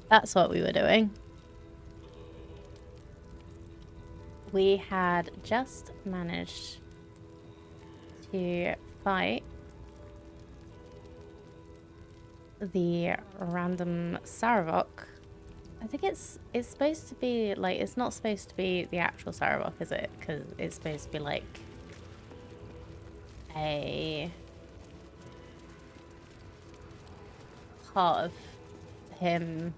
That's what we were doing. We had just managed to fight the random Sarevok. I think it's supposed to be like, it's not supposed to be the actual Sarevok, is it? Because it's supposed to be like a part of him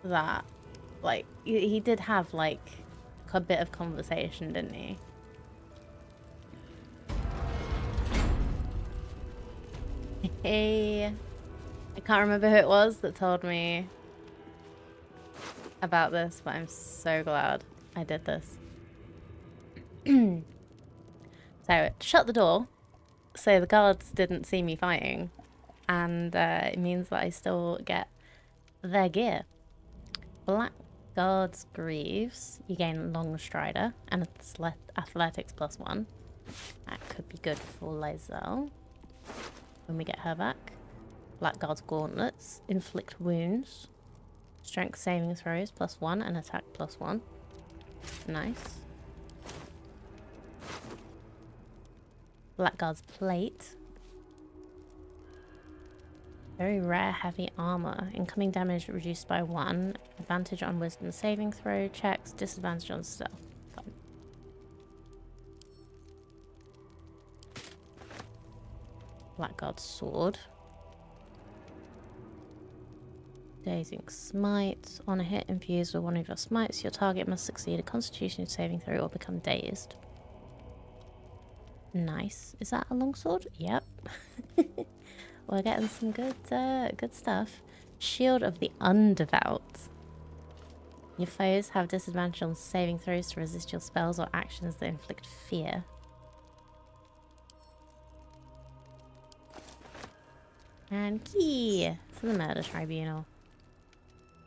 that, like, he did have like a bit of conversation, didn't he? Hey, I can't remember who it was that told me about this, but I'm so glad I did this. So, shut the door so the guards didn't see me fighting, and it means that I still get their gear. Black Guard's Greaves, you gain Long Strider and Athletics +1. That could be good for Lizelle when we get her back. Blackguard's Gauntlets, inflict wounds, strength saving throws +1 and attack +1. Nice. Blackguard's Plate. Very rare heavy armor. Incoming damage reduced by 1. Advantage on wisdom saving throw checks. Disadvantage on stealth. Fine. Blackguard's Sword. Dazing Smite. On a hit infused with one of your smites, your target must succeed a constitution saving throw or become dazed. Nice. Is that a longsword? Yep. We're getting some good stuff. Shield of the Undevout. Your foes have disadvantage on saving throws to resist your spells or actions that inflict fear. And key to the murder tribunal.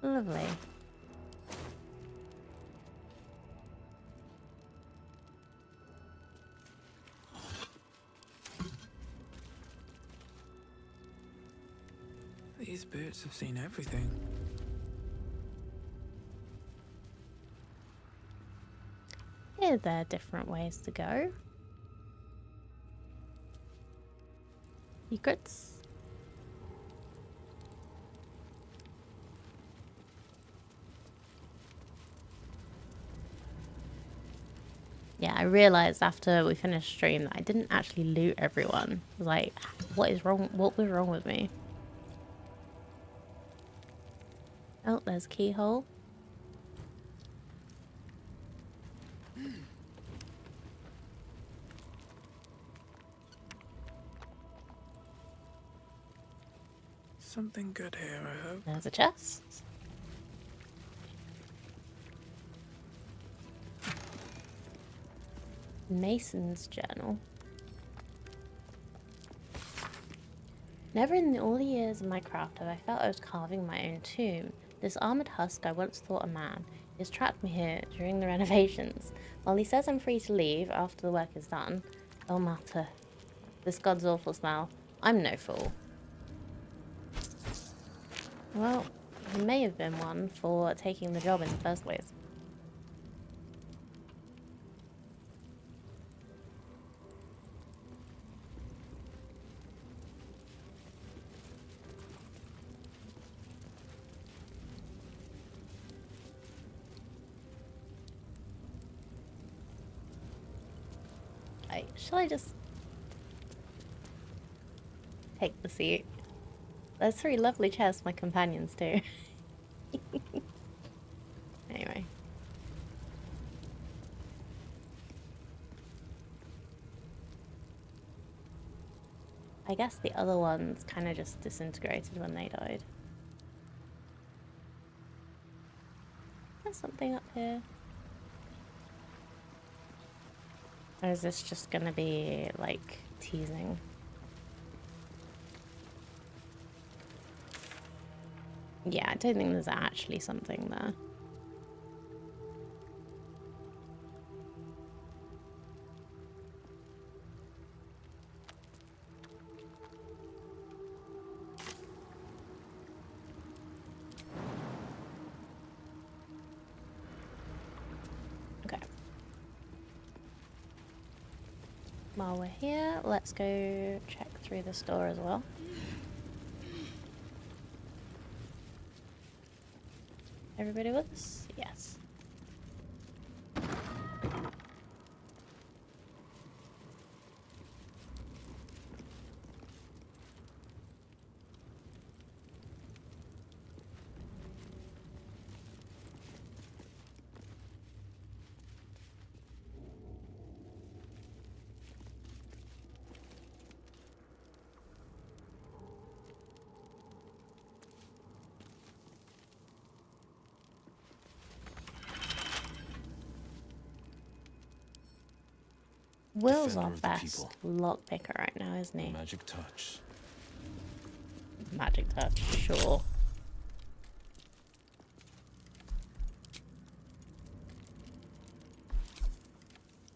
Lovely. These boots have seen everything. Here there are different ways to go. Secrets. Yeah, I realized after we finished stream that I didn't actually loot everyone. I was like, what is wrong? What was wrong with me? Oh, there's a keyhole. Something good here, I hope. There's a chest. Mason's journal. Never in all the years of my craft have I felt I was carving my own tomb. This armored husk I once thought a man. He has trapped me here during the renovations. While he says I'm free to leave after the work is done, oh matter. This god's awful smell. I'm no fool. Well, he may have been one for taking the job in the first place. Shall I just take the seat? There's 3 lovely chests, my companions too. Anyway. I guess the other ones kind of just disintegrated when they died. There's something up here. Or is this just gonna be, like, teasing? Yeah, I don't think there's actually something there. While we're here, let's go check through the store as well. Everybody with us? Yes. Will's our best lockpicker right now, isn't he? Magic touch. Magic touch, sure.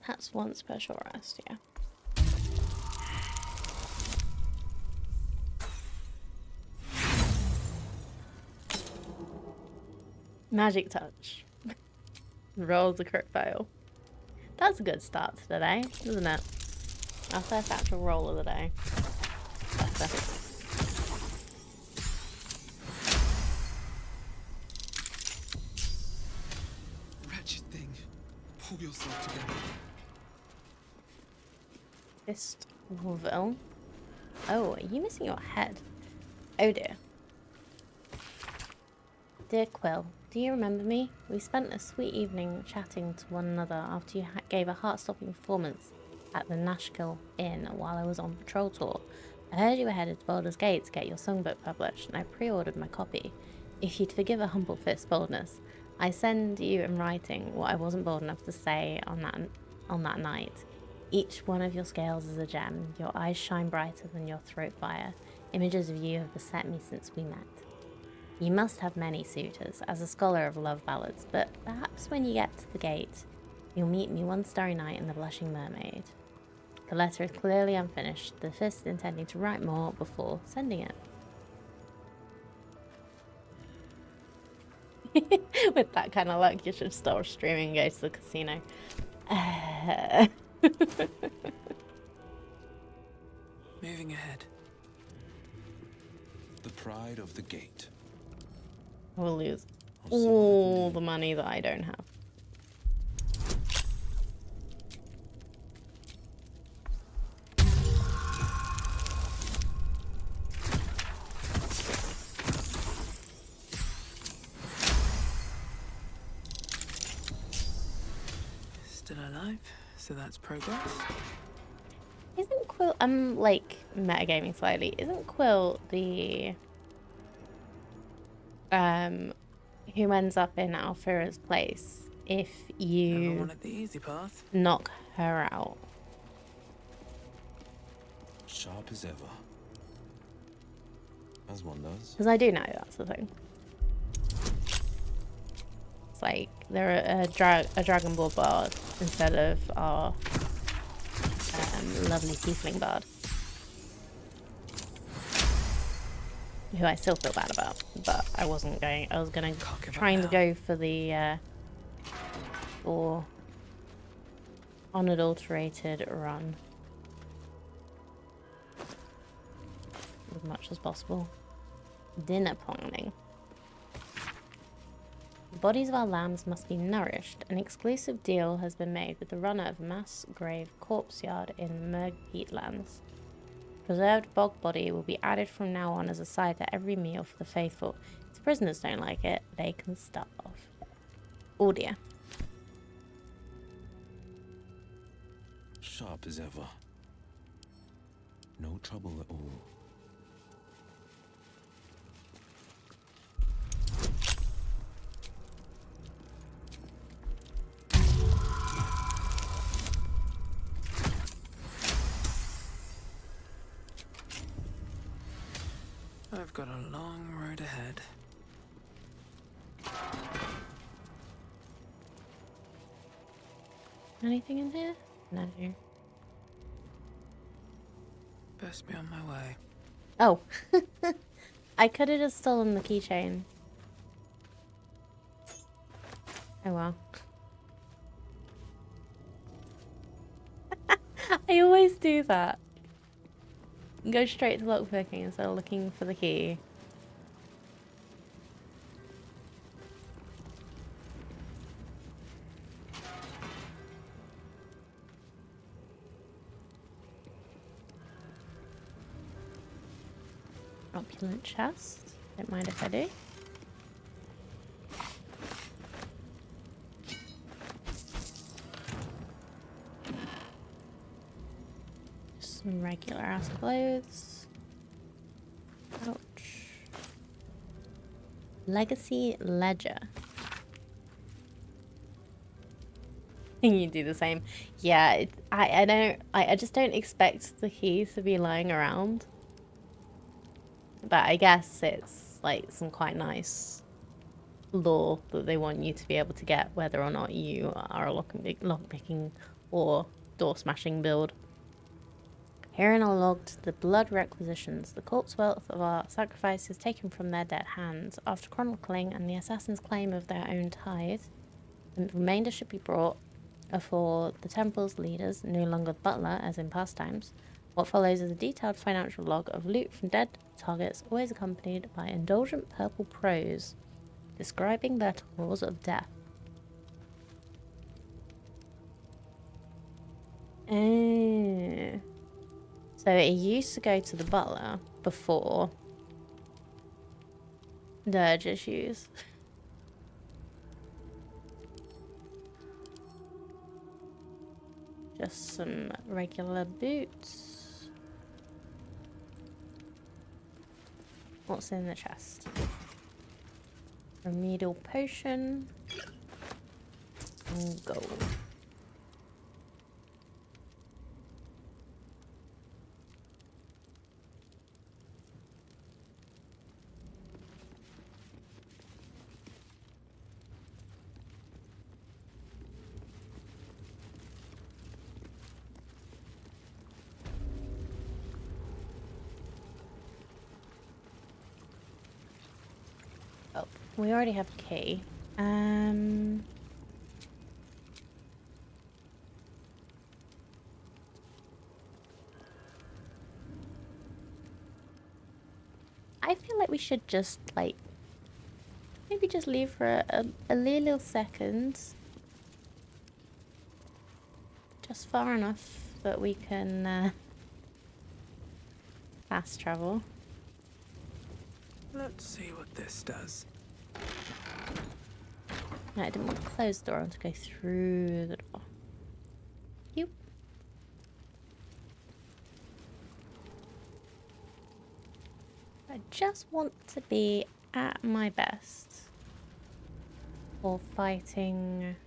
That's one special rest, yeah. Magic touch. Rolls a crit fail. That's a good start to the day, isn't it? Our first actual roll of the day. Better. Wretched thing. Pull yourself together. Fist Will. Oh, are you missing your head? Oh dear. Dear Quill, do you remember me? We spent a sweet evening chatting to one another after you gave a heart-stopping performance at the Nashkill Inn while I was on patrol tour. I heard you were headed to Baldur's Gate to get your songbook published, and I pre-ordered my copy. If you'd forgive a humble fist boldness, I send you in writing what I wasn't bold enough to say on that night. Each one of your scales is a gem. Your eyes shine brighter than your throat fire. Images of you have beset me since we met. You must have many suitors, as a scholar of love ballads, but perhaps when you get to the gate, you'll meet me one starry night in the Blushing Mermaid. The letter is clearly unfinished, the fist intending to write more before sending it. With that kind of luck, you should stop streaming and go to the casino. Moving ahead. The pride of the gate. We'll lose all the money that I don't have. Still alive, so that's progress. Isn't Quill, I'm like metagaming slightly, isn't Quill the who ends up in Alfira's place if Never you wanted the easy path. knock her out? Sharp as ever. As one does. Because I do know that's the thing. It's like they're a Dragon Ball bard instead of our lovely tiefling bard, who I still feel bad about, but I wasn't going. I was gonna trying to go for the for unadulterated run as much as possible. Dinner planning. The bodies of our lambs must be nourished. An exclusive deal has been made with the runner of a mass grave corpse yard in Mergpeatlands. Preserved bog body will be added from now on as a side to every meal for the faithful. If prisoners don't like it, they can starve. Oh dear. Sharp as ever. No trouble at all. I've got a long road ahead. Anything in here? No. Best be on my way. Oh. I could have just stolen the keychain. Oh well. I always do that. Go straight to lockpicking instead of looking for the key. Opulent chest. Don't mind if I do. Some regular ass clothes. Ouch. Legacy ledger. You do the same. Yeah, I just don't expect the key to be lying around. But I guess it's like some quite nice lore that they want you to be able to get whether or not you are a lockpicking or door smashing build. Herein are logged the blood requisitions, the corpse wealth of our sacrifices taken from their dead hands. After chronicling and the assassin's claim of their own tithe, the remainder should be brought for the temple's leaders, no longer the butler as in past times. What follows is a detailed financial log of loot from dead targets, always accompanied by indulgent purple prose describing their tours of death. So it used to go to the butler before dirge issues. Just some regular boots. What's in the chest? Remedial potion. And gold. Oh, we already have a key. I feel like we should just, like, maybe just leave for a little second. Just far enough that we can fast travel. Let's see what this does. No, I didn't want to close the door. I want to go through the door. You. I just want to be at my best for fighting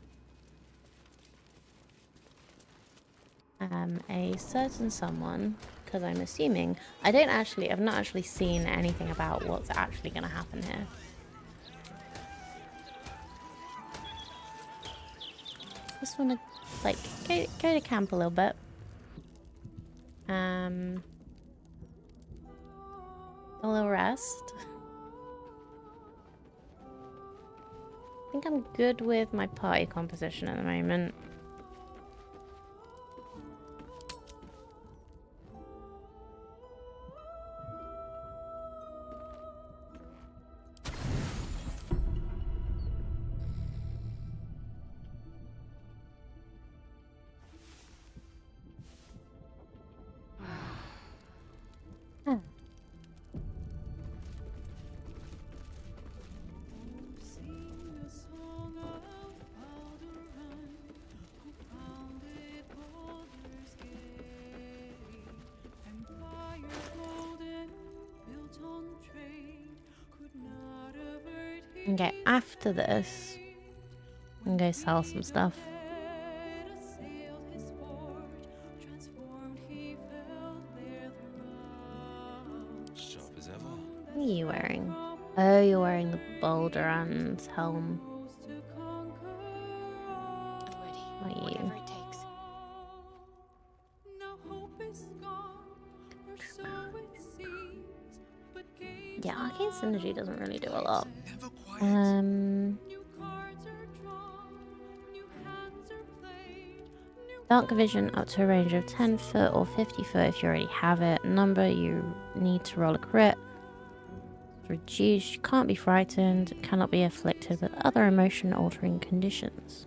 a certain someone, because I'm assuming I've not actually seen anything about what's actually going to happen here. Just want to like go to camp a little bit. A little rest. I think I'm good with my party composition at the moment. Okay, after this, I'm gonna sell some stuff. Sharp as ever. What are you wearing? Oh, you're wearing the Baldur and helm. Ready, What are you? whatever it takes. Yeah, Arcane Synergy doesn't really do a lot. Never quiet. Dark vision up to a range of 10 foot or 50 foot if you already have it. Number you need to roll a crit. Reduced. You can't be frightened. Cannot be afflicted with other emotion altering conditions.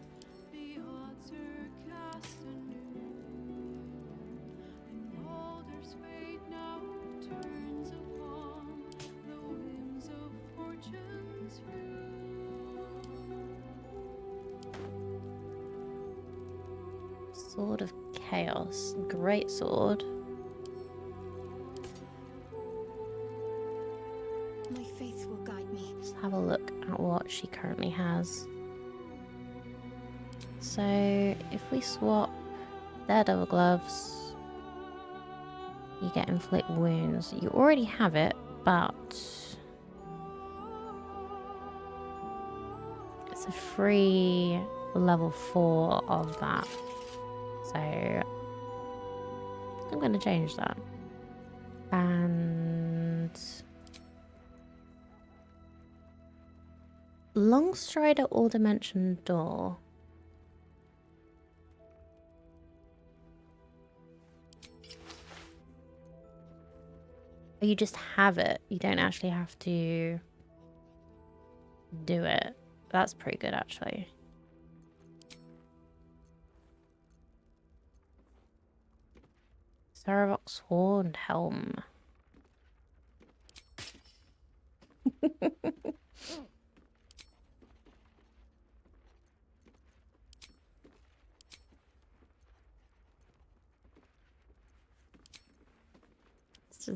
Sword of Chaos. Great sword. My faith will guide me. Let's have a look at what she currently has. So, if we swap Daredevil gloves, you get inflict wounds. You already have it, but it's a free level 4 of that. So, I'm going to change that. And Longstrider All Dimension Door. You just have it. You don't actually have to do it. That's pretty good, actually. Saravox Horned Helm.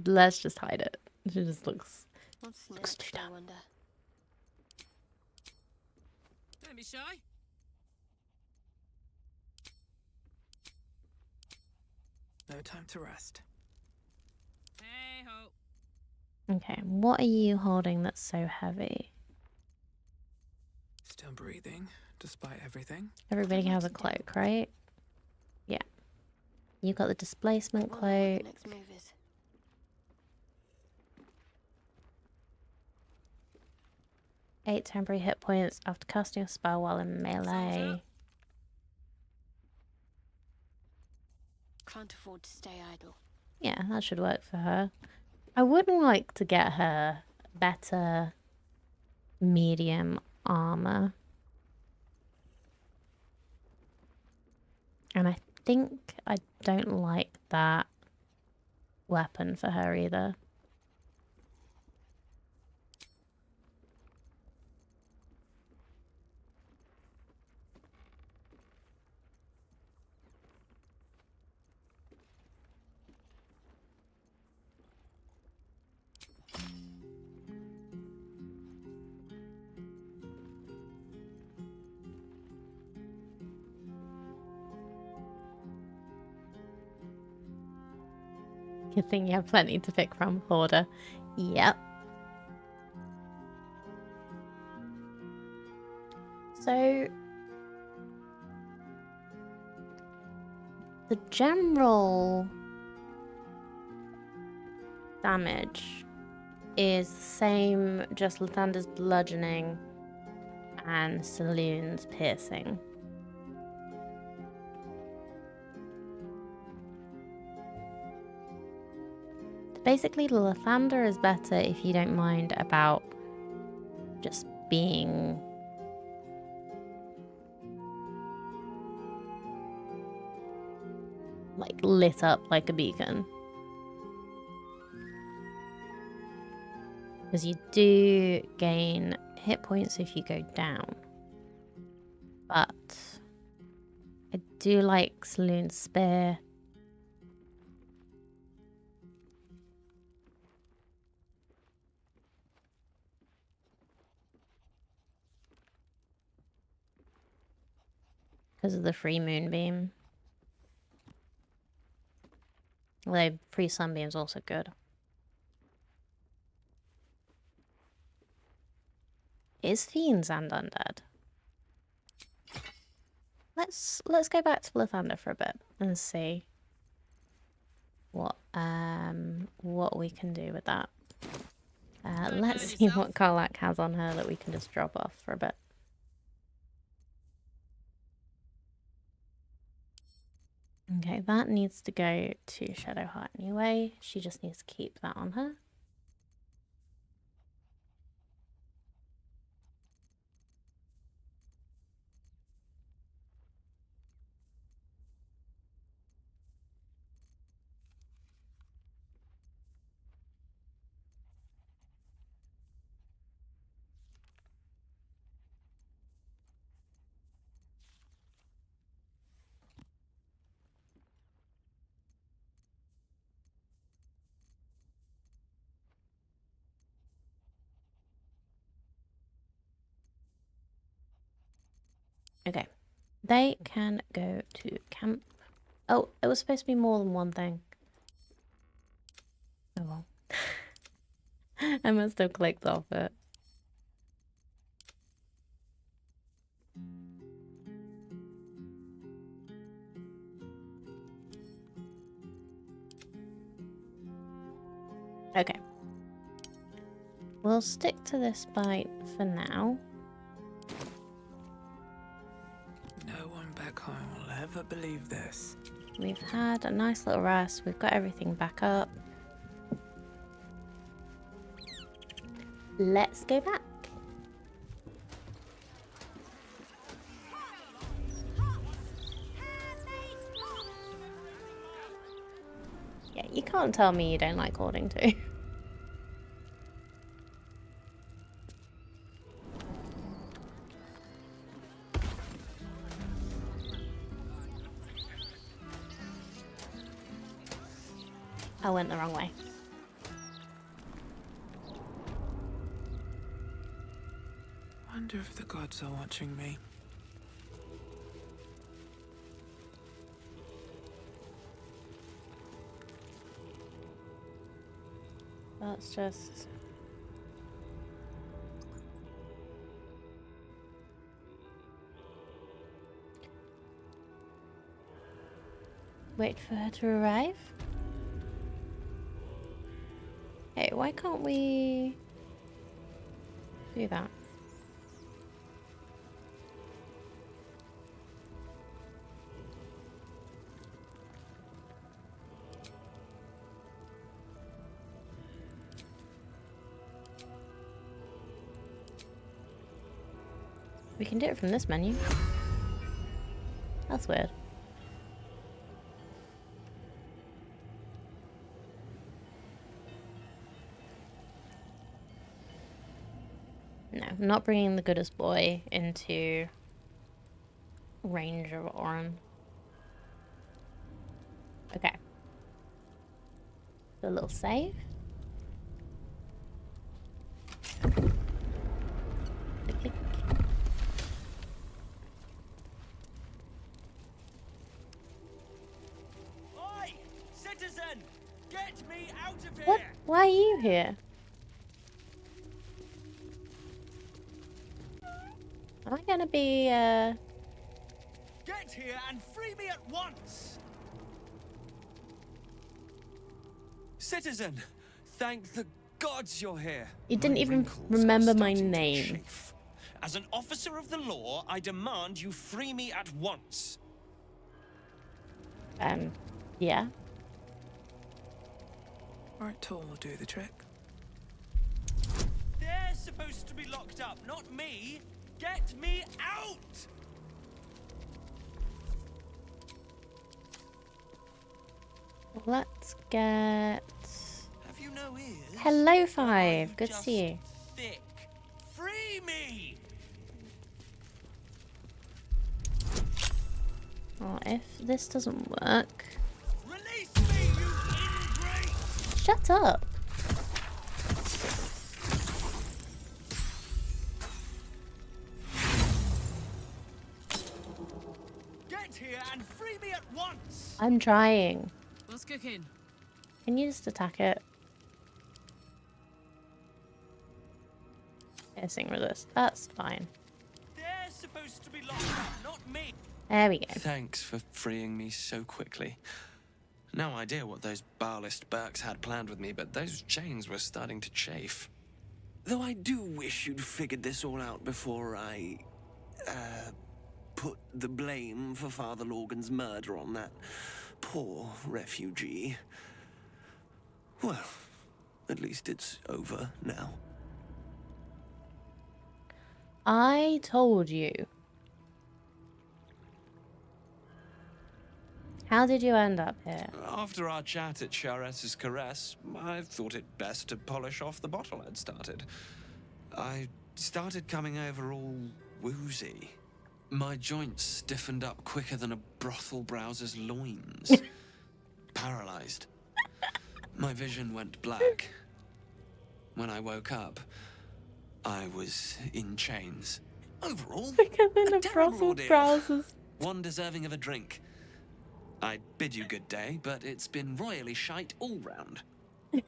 Let's just hide it. It just looks What's Looks next, too I dumb. wonder? Don't be shy. No time to rest. Hey ho. okay. What are you holding that's so heavy? Still breathing, despite everything. Everybody What has a to do? cloak, right? Yeah. You got the displacement Wonder what the cloak. next move is. 8 temporary hit points after casting a spell while in melee. Can't afford to stay idle. Yeah, that should work for her. I would like to get her better medium armor. And I think I don't like that weapon for her either. Good thing you have plenty to pick from, Hoarder. Yep. So, the general damage is the same, just Lathander's bludgeoning and Saloon's piercing. Basically, Lathander is better if you don't mind about just being like lit up like a beacon. Because you do gain hit points if you go down. But I do like Saloon's spear. Because of the free moonbeam. Although free sunbeam's also good. Is fiends and undead? Let's go back to Lathander for a bit and see what we can do with that. Let's see what Karlak has on her that we can just drop off for a bit. Okay, that needs to go to Shadowheart anyway. She just needs to keep that on her. Okay, they can go to camp. Oh, it was supposed to be more than one thing. Oh well. I must have clicked off it. Okay. We'll stick to this bite for now. No one back home will ever believe this. We've had a nice little rest. We've got everything back up. Let's go back. Yeah, you can't tell me you don't like hoarding too. I went the wrong way. Wonder if the gods are watching me. That's just... Wait for her to arrive? Hey, why can't we do that? We can do it from this menu. That's weird. No, I'm not bringing the goodest boy into range of Orin. Okay. Do a little save. Click, click. Oi! Citizen! Get me out of here! What? Why are you here? Am I gonna be, Get here and free me at once! Citizen, thank the gods you're here. You didn't My even wrinkles remember are my starting to name. chafe. As an officer of the law, I demand you free me at once. yeah. Right tool will do the trick. They're supposed to be locked up, not me. Get me out! Let's get... Have you no ears? Hello, Or are Five. you Good to just see you. thick? Free me! Oh, if this doesn't work... Release me, you ingrate! Shut up! Get here and free me at once! I'm trying. What's cooking? Can you just attack it? Piercing resist. That's fine. They're supposed to be locked up, not me. There we go. Thanks for freeing me so quickly. No idea what those Barlist Burks had planned with me, but those chains were starting to chafe. Though I do wish you'd figured this all out before I, put the blame for Father Lorgan's murder on that poor refugee. Well, at least it's over now. I told you. How did you end up here? After our chat at Charet's Caress, I thought it best to polish off the bottle I'd started. I started coming over all woozy. My joints stiffened up quicker than a brothel browser's loins. Paralyzed. My vision went black. When I woke up, I was in chains. Overall, Quicker than a a terrible Brussels ordeal. browser's. One deserving of a drink. I bid you good day, but it's been royally shite all round. Are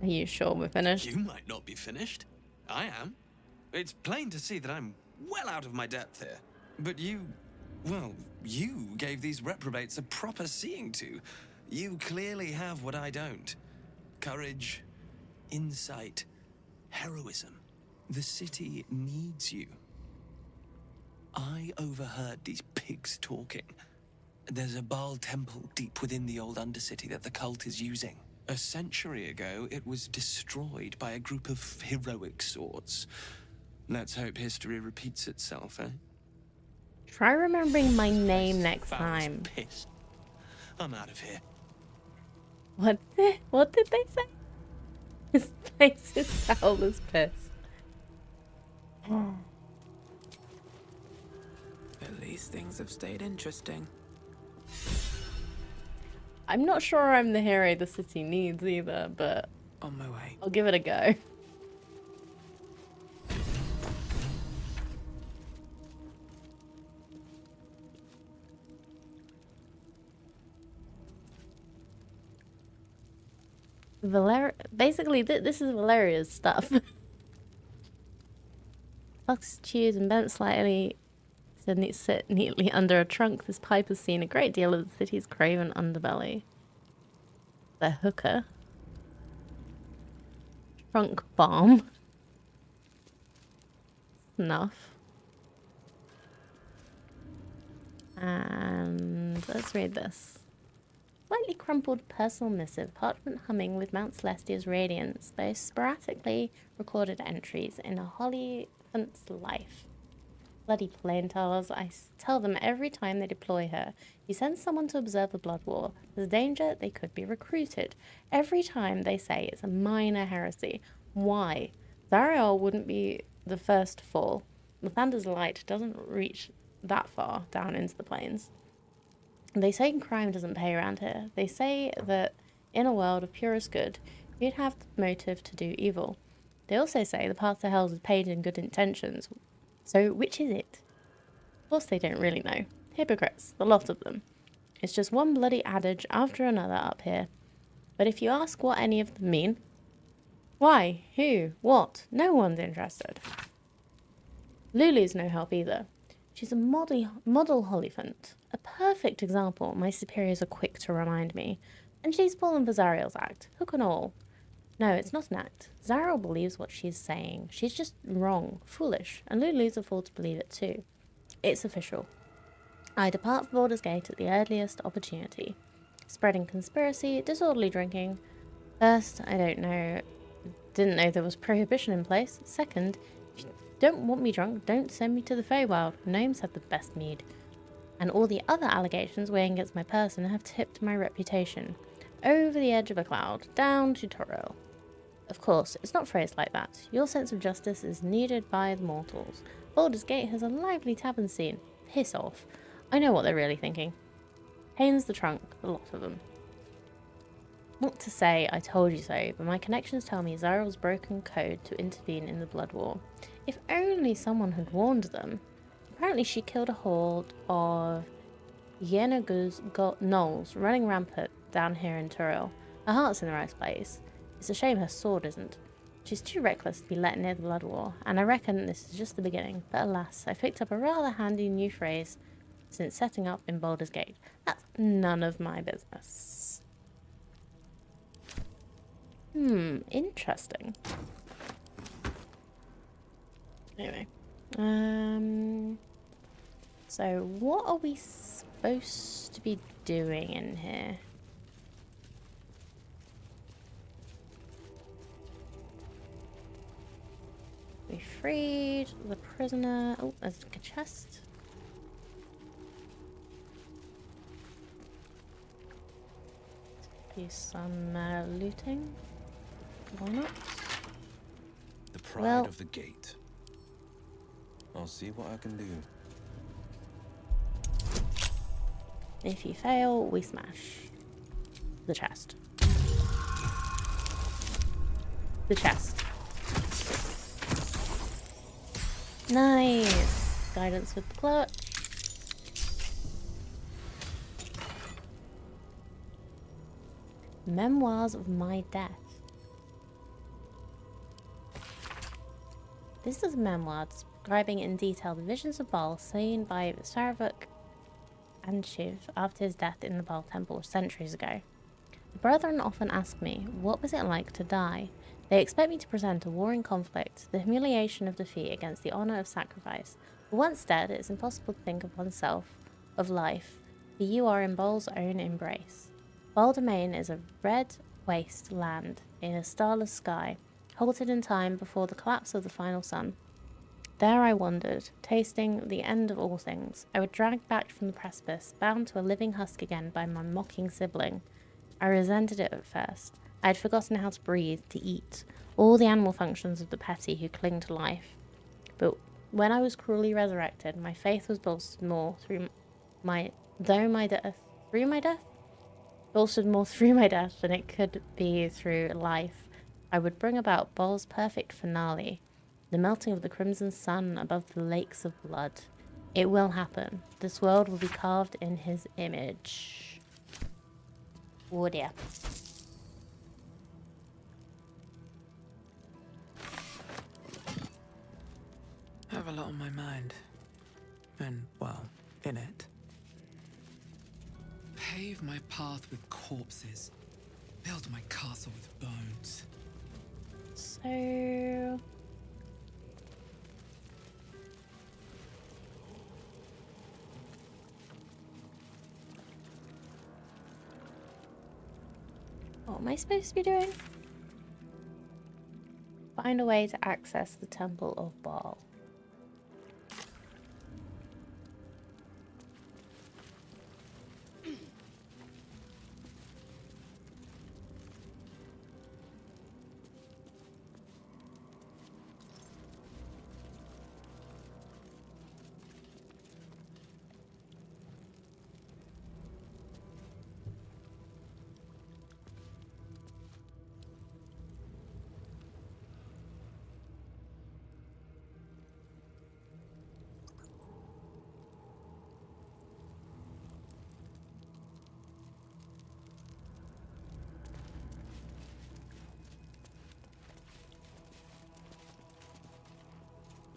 you sure we're finished? You might not be finished. I am. It's plain to see that I'm well out of my depth here. But you gave these reprobates a proper seeing to. You clearly have what I don't. Courage, insight, heroism. The city needs you. I overheard these pigs talking. There's a Baal temple deep within the old Undercity that the cult is using. A century ago, it was destroyed by a group of heroic sorts. Let's hope history repeats itself, eh? Try remembering my name next Foul as time. piss. I'm out of here. What did they say? This place is foul as piss. At least things have stayed interesting. I'm not sure I'm the hero the city needs either, but On my way. I'll give it a go. Basically, this is Valeria's stuff. Fox chews and bent slightly to sit neatly under a trunk. This pipe has seen a great deal of the city's craven underbelly. The hooker. Trunk bomb. Snuff. And let's read this. Slightly crumpled personal missive, parchment humming with Mount Celestia's radiance, boasts sporadically recorded entries in a Hollyphant's life. Bloody plain-tellers, I tell them every time they deploy her. You send someone to observe the blood war. There's danger they could be recruited. Every time they say it's a minor heresy. Why? Zariel wouldn't be the first to fall. Lathander's light doesn't reach that far down into the plains. They say crime doesn't pay around here. They say that in a world of purest good, you'd have the motive to do evil. They also say the path to hell is paid in good intentions. So which is it? Of course they don't really know. Hypocrites, the lot of them. It's just one bloody adage after another up here. But if you ask what any of them mean, why, who, what, no one's interested. Lulu's no help either. She's a model Hollyphant. A perfect example, my superiors are quick to remind me. And she's fallen for Zariel's act, hook and all. No, it's not an act. Zariel believes what she's saying. She's just wrong, foolish, and Lulu's a fool to believe it too. It's official. I depart for Baldur's Gate at the earliest opportunity. Spreading conspiracy, disorderly drinking. First, didn't know there was prohibition in place. Second, if you don't want me drunk, don't send me to the Feywild. Gnomes have the best mead. And all the other allegations weighing against my person have tipped my reputation. Over the edge of a cloud, down to Toril. Of course, it's not phrased like that. Your sense of justice is needed by the mortals. Baldur's Gate has a lively tavern scene. Piss off. I know what they're really thinking. Haynes the trunk, the lot of them. Not to say I told you so, but my connections tell me Zariel's broken code to intervene in the blood war. If only someone had warned them. Apparently she killed a horde of Yenaguz gnolls running rampant down here in Turil. Her heart's in the right place. It's a shame her sword isn't. She's too reckless to be let near the blood war, and I reckon this is just the beginning. But alas, I picked up a rather handy new phrase since setting up in Baldur's Gate. That's none of my business. Interesting. Anyway. So what are we supposed to be doing in here? We freed the prisoner. Oh, there's a chest. Do some looting. Why not? The pride Well- of the gate. I'll see what I can do. If you fail, we smash the chest. The chest. Nice! Guidance with the clutch. Memoirs of My Death. This is a memoir describing in detail the visions of Baal seen by Saravuk and Shiv after his death in the Baal temple centuries ago. The brethren often ask me, what was it like to die? They expect me to present a warring conflict, the humiliation of defeat against the honour of sacrifice. But once dead, it is impossible to think of oneself, of life, for you are in Baal's own embrace. Baldur is a red waste land in a starless sky, halted in time before the collapse of the final sun. There I wandered, tasting the end of all things. I was dragged back from the precipice, bound to a living husk again by my mocking sibling. I resented it at first. I had forgotten how to breathe, to eat, all the animal functions of the petty who cling to life. But when I was cruelly resurrected, my faith was bolstered more through my death? Bolstered more through my death than it could be through life. I would bring about Baal's perfect finale, the melting of the crimson sun above the lakes of blood. It will happen. This world will be carved in his image. Oh dear. I have a lot on my mind. And, well, in it. Pave my path with corpses. Build my castle with bones. So... what am I supposed to be doing? Find a way to access the Temple of Baal.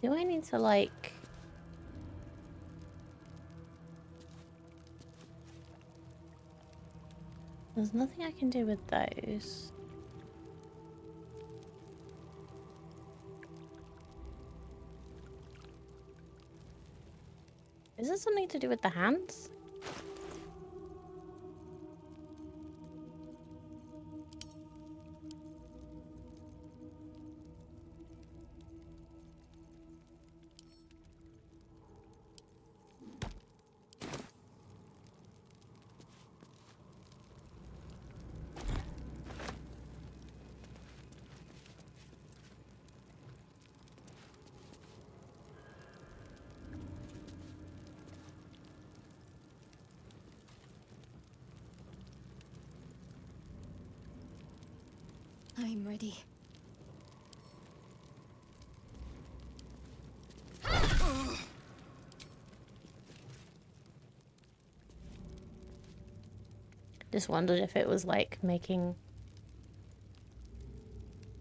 Do I need to, like... there's nothing I can do with those. Is this something to do with the hands? I'm ready. Just wondered if it was like making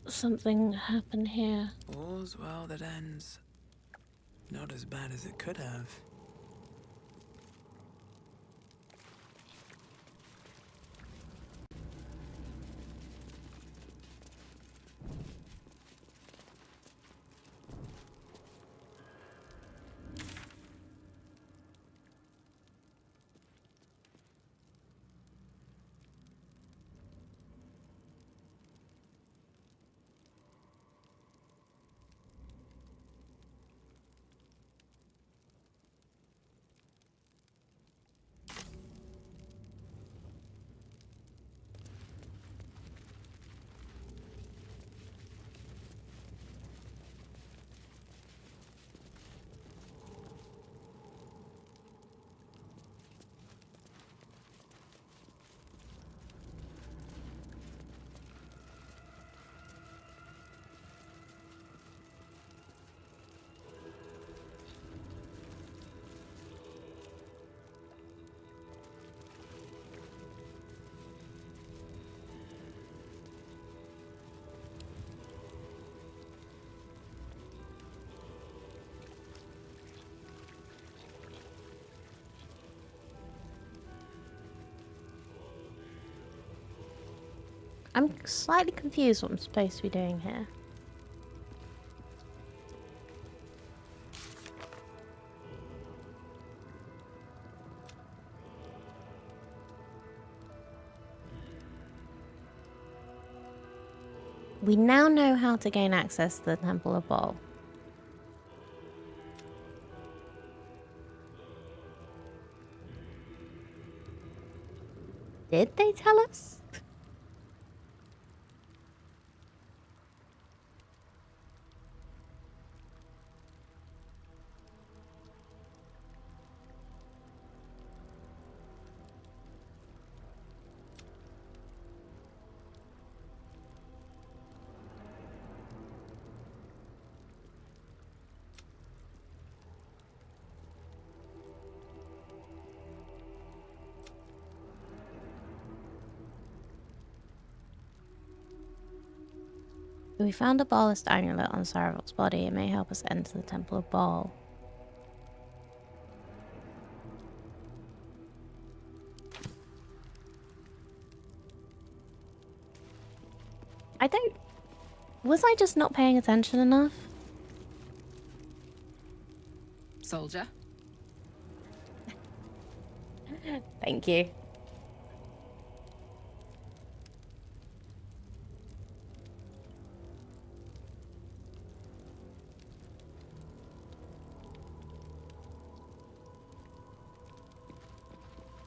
something happen here. All's well that ends. Not as bad as it could have. I'm slightly confused what I'm supposed to be doing here. We now know how to gain access to the Temple of Baal. Did they tell us? We found a Baalist amulet on Sarevok's body. It may help us enter the Temple of Baal. I don't... Was I just not paying attention enough? Soldier. Thank you.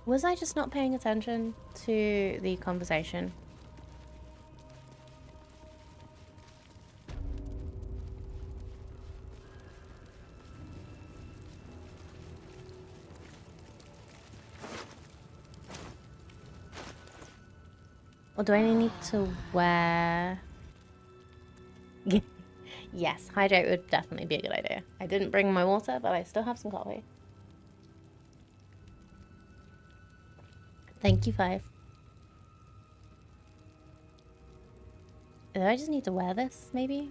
Was I just not paying attention to the conversation? Or do I need to wear... Yes, hydrate would definitely be a good idea. I didn't bring my water, but I still have some coffee. Thank you, 5. Do I just need to wear this, maybe?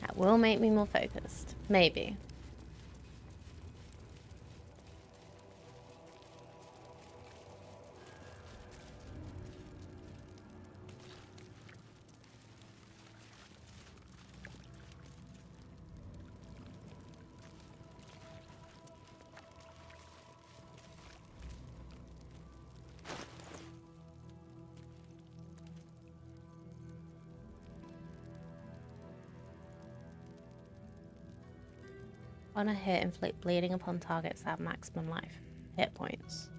That will make me more focused. Maybe. On a hit, inflict bleeding upon targets that have maximum life hit points.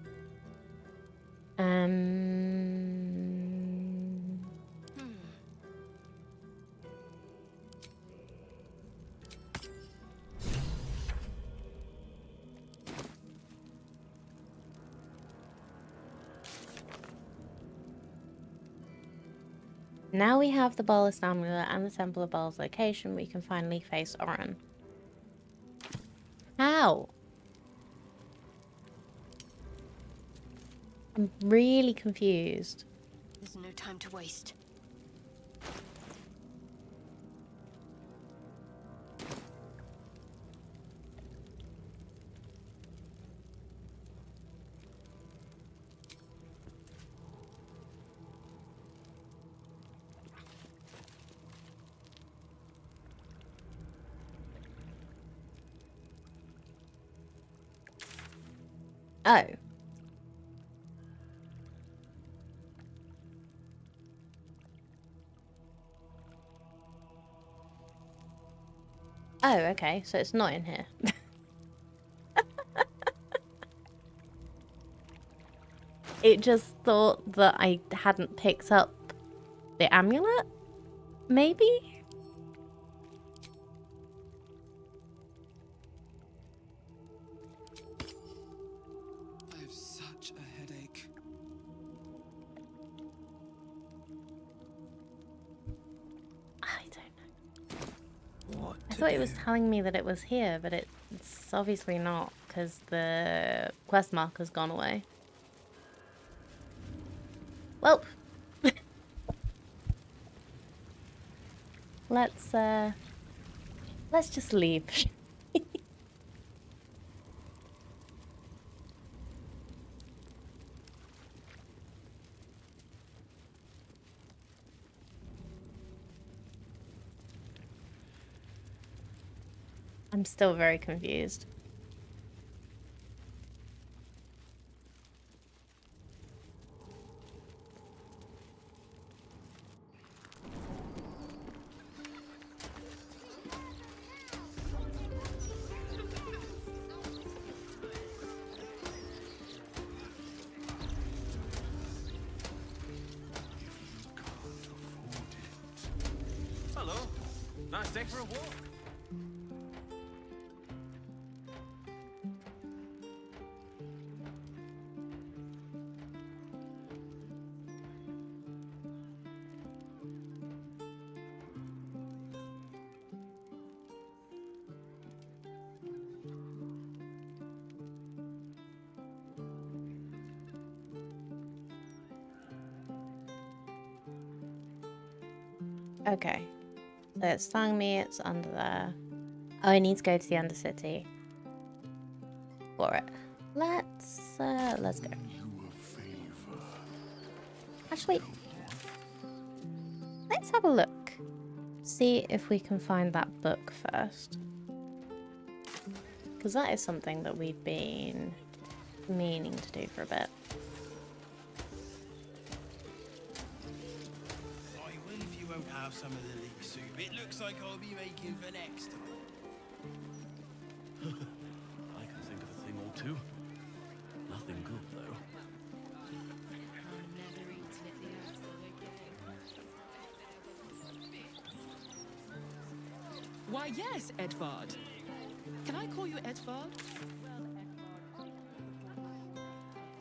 Now we have the Baalist amulet and the Temple of Baal's location, we can finally face Oren. How? I'm really confused. There's no time to waste. Oh. Oh, okay, so it's not in here. It just thought that I hadn't picked up the amulet? Maybe? I have such a headache. I don't know. What I to thought it was do? telling me that it was here, but it's obviously not, because the quest marker's gone away. Well, let's just leave. I'm still very confused. Hello. Nice day for a walk. Okay. So it's telling me it's under there. Oh, I need to go to the Undercity for it. Let's go. Actually, let's have a look. See if we can find that book first. Because that is something that we've been meaning to do for a bit. I will if you won't have some of the leek soup. It looks like I'll be making for next time. I can think of a thing or two. Nothing good, though. Why, yes, Edvard. Can I call you Edvard?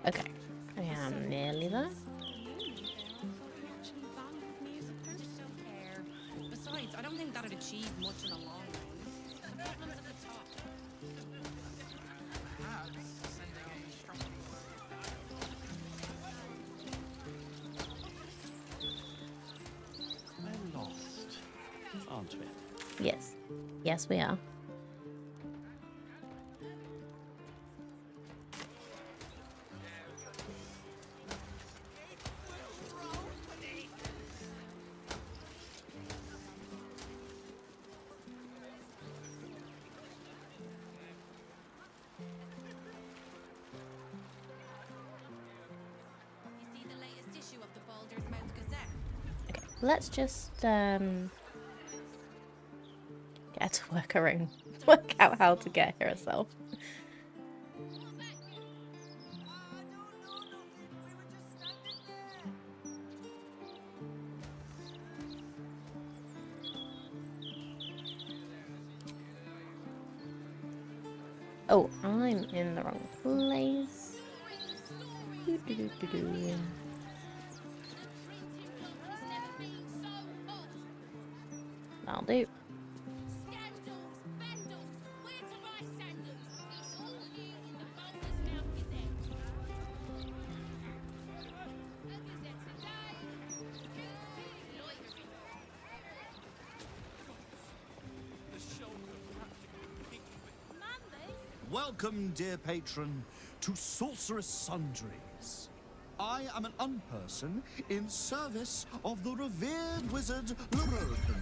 Okay. I am nearly there. Besides, I don't think that'd achieve much in the long run. Problems at the top. Perhaps sending a strong We're lost, aren't we? Yes. Yes, we are. You see the latest issue of the Baldur's Mouth Gazette? Okay. Let's just get her to work out how to get here herself. Oh, I'm in the wrong place. Doo-doo-doo-doo-doo. That'll do. Welcome, dear patron, to Sorcerer's Sundries. I am an unperson in service of the revered wizard Lorokan,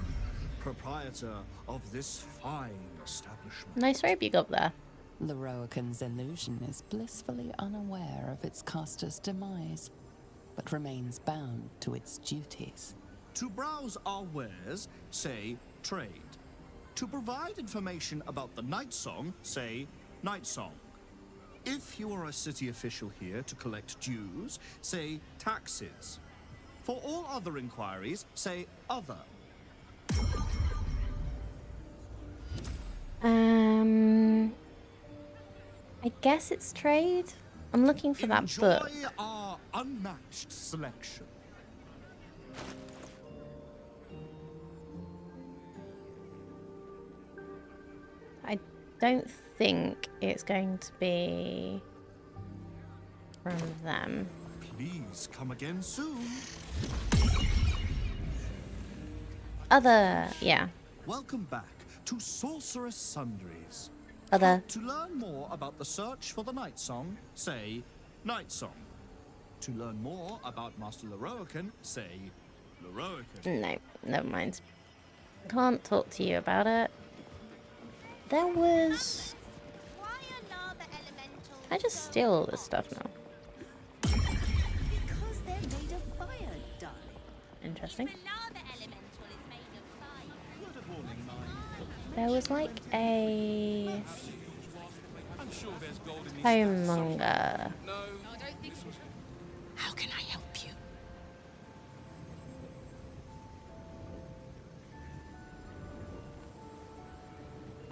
proprietor of this fine establishment. Nice robe you got there. Loroakan's illusion is blissfully unaware of its caster's demise, but remains bound to its duties. To browse our wares, say trade. To provide information about the Night Song, say Night Song. If you are a city official here to collect dues, say taxes. For all other inquiries, say other. I guess it's trade. I'm looking for that book. Enjoy our unmatched selection. I don't think it's going to be from them. Please come again soon. Other, yeah. Welcome back to Sorcerer's Sundries. Other. To learn more about the search for the Night Song, say Night Song. To learn more about Master Loroakan, say Loroakan. No, never mind. Can't talk to you about it. There was... Why are lava elementals Can I just steal all this stuff now? Because they're made of fire, darling. Interesting. The lava elemental is made of fire. Word of warning, mine. There was like a... I'm sure there's gold in these homemonger. How can I help you?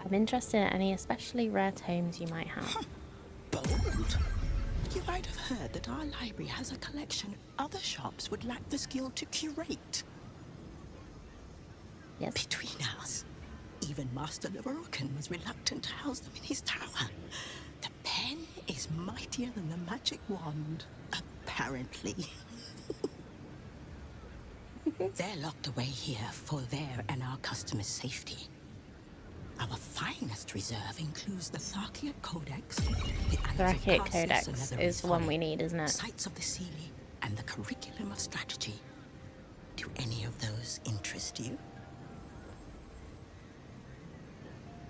I'm interested in any especially rare tomes you might have. Bold. You might have heard that our library has a collection other shops would lack the skill to curate. Yes. Between us, even Master Leverokan was reluctant to house them in his tower. The pen is mightier than the magic wand, apparently. They're locked away here for their and our customers' safety. Our finest reserve includes the Tharkia Codex, the Annals of Thrakic Tarsus Codex and Leathery is the one Folly, we need, isn't it? Sites of the Seelie, and the Curriculum of Strategy. Do any of those interest you?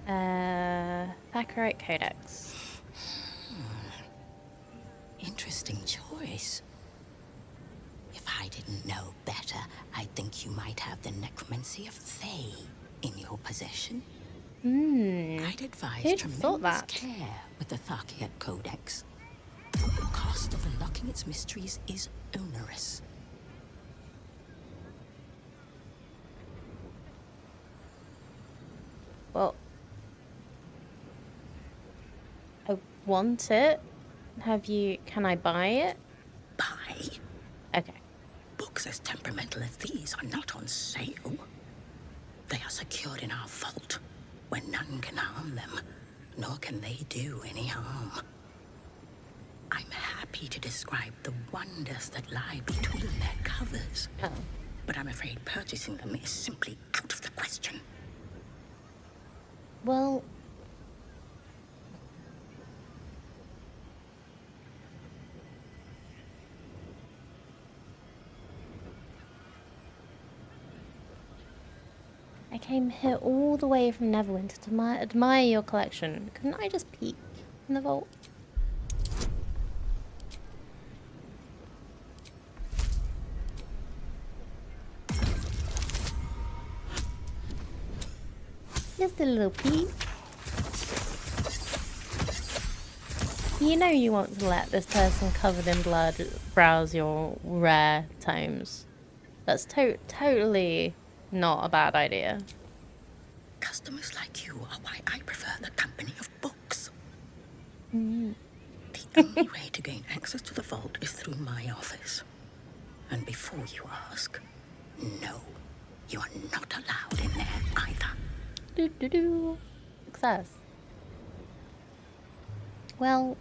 Thrakic Codex. Interesting choice. If I didn't know better, I'd think you might have the necromancy of Thay in your possession. I'd advise Who'd thought tremendous that? care with the Tharkia Codex. The cost of unlocking its mysteries is onerous. Well, I want it. Can I buy it? Buy. Okay. Books as temperamental as these are not on sale. They are secured in our vault, where none can harm them, nor can they do any harm. I'm happy to describe the wonders that lie between their covers, Oh. but I'm afraid purchasing them is simply out of the question. Well... I came here all the way from Neverwinter to admire your collection. Couldn't I just peek in the vault? Just a little peek. You know you want to let this person covered in blood browse your rare tomes. That's totally not a bad idea. Customers like you are why I prefer the company of books. Mm. The only way to gain access to the vault is through my office. And before you ask, no, you are not allowed in there either. Success. Well...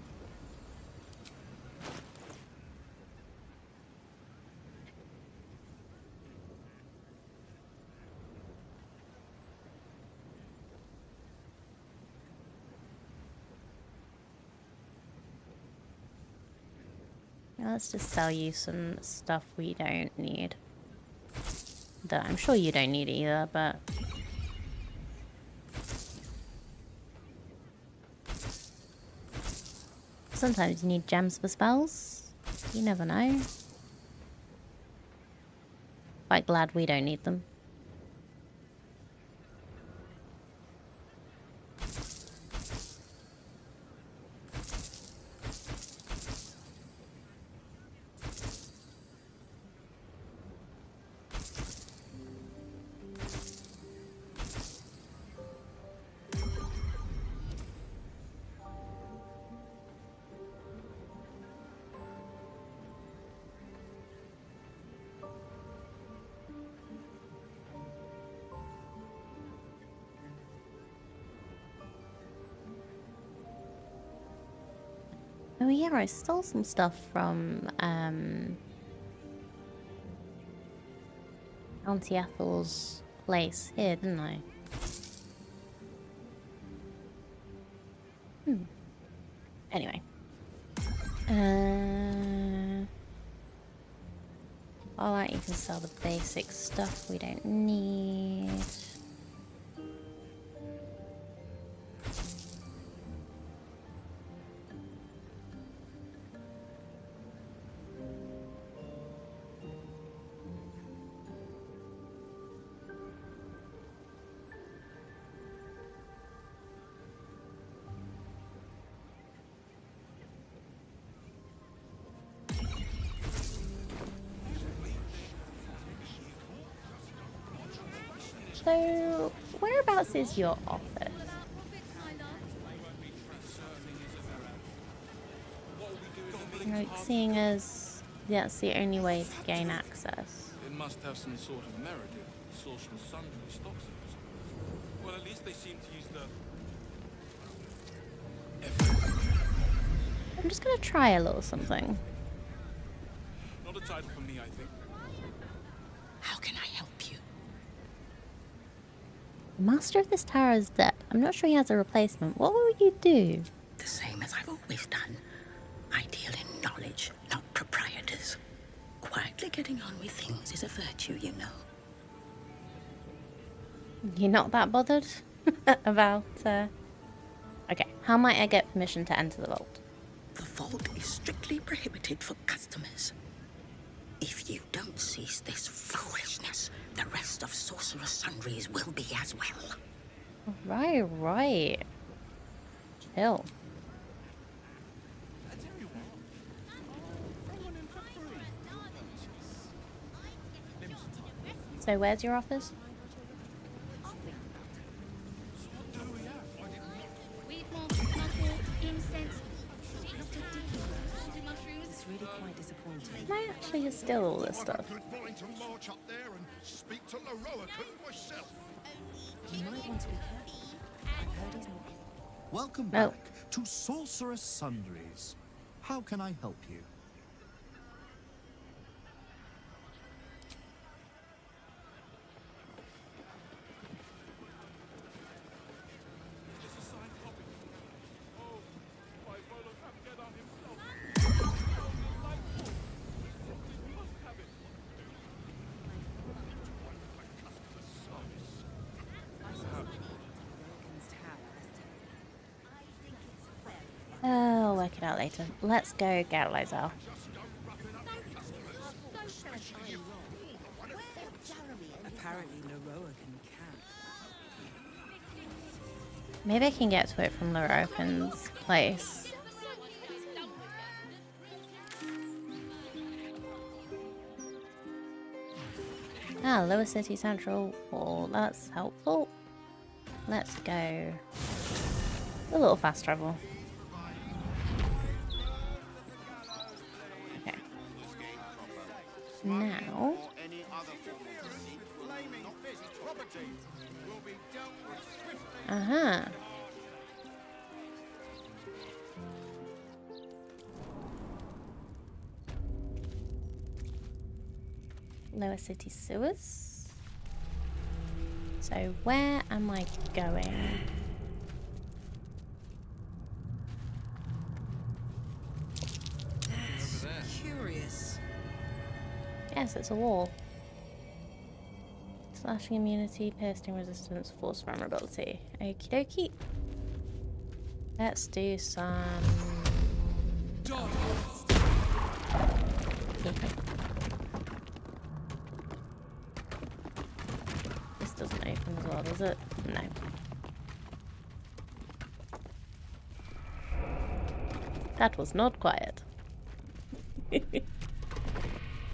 let's just sell you some stuff we don't need. That I'm sure you don't need either, but... sometimes you need gems for spells. You never know. Quite glad we don't need them. Oh yeah, I stole some stuff from Auntie Ethel's place here, didn't I? Anyway. Alright, you can sell the basic stuff we don't need. So, whereabouts is your office? Like, seeing as that's the only way to gain access. It must have some sort of merit if Sorcerer Sundry stocks it. Well, at least they seem to use the... I'm just gonna try a little something. Not a title for me, I think. How can I help you? The master of this tower is dead. I'm not sure he has a replacement. What will you do? The same as I've always done. I deal in knowledge, not proprietors. Quietly getting on with things is a virtue, you know. You're not that bothered about, Okay, how might I get permission to enter the vault? The vault is strictly prohibited for customers. If you don't cease this foolishness, the rest of Sorcerer Sundry's will be as well. Right. Chill. So where's your office? Weed mushroom, incense, It's really quite disappointing. Can I actually steal all this stuff? Willing to march up there and speak to myself. You might want to be careful. I've heard he's not. Welcome No. back to Sorcerer Sundry's. How can I help you? I'll work it out later. Let's go get Lizelle. Apparently, Laroa can count. Maybe I can get to it from Laropen's place. Ah, Lower City Central. Oh, that's helpful. Let's go. A little fast travel. Okay. Now. Uh-huh. Lower City Sewers. So where am I going? Curious. Yes, it's a wall. Slashing immunity, piercing resistance, force vulnerability. Okie dokie. Let's do some... This doesn't open as well, does it? No. That was not quiet.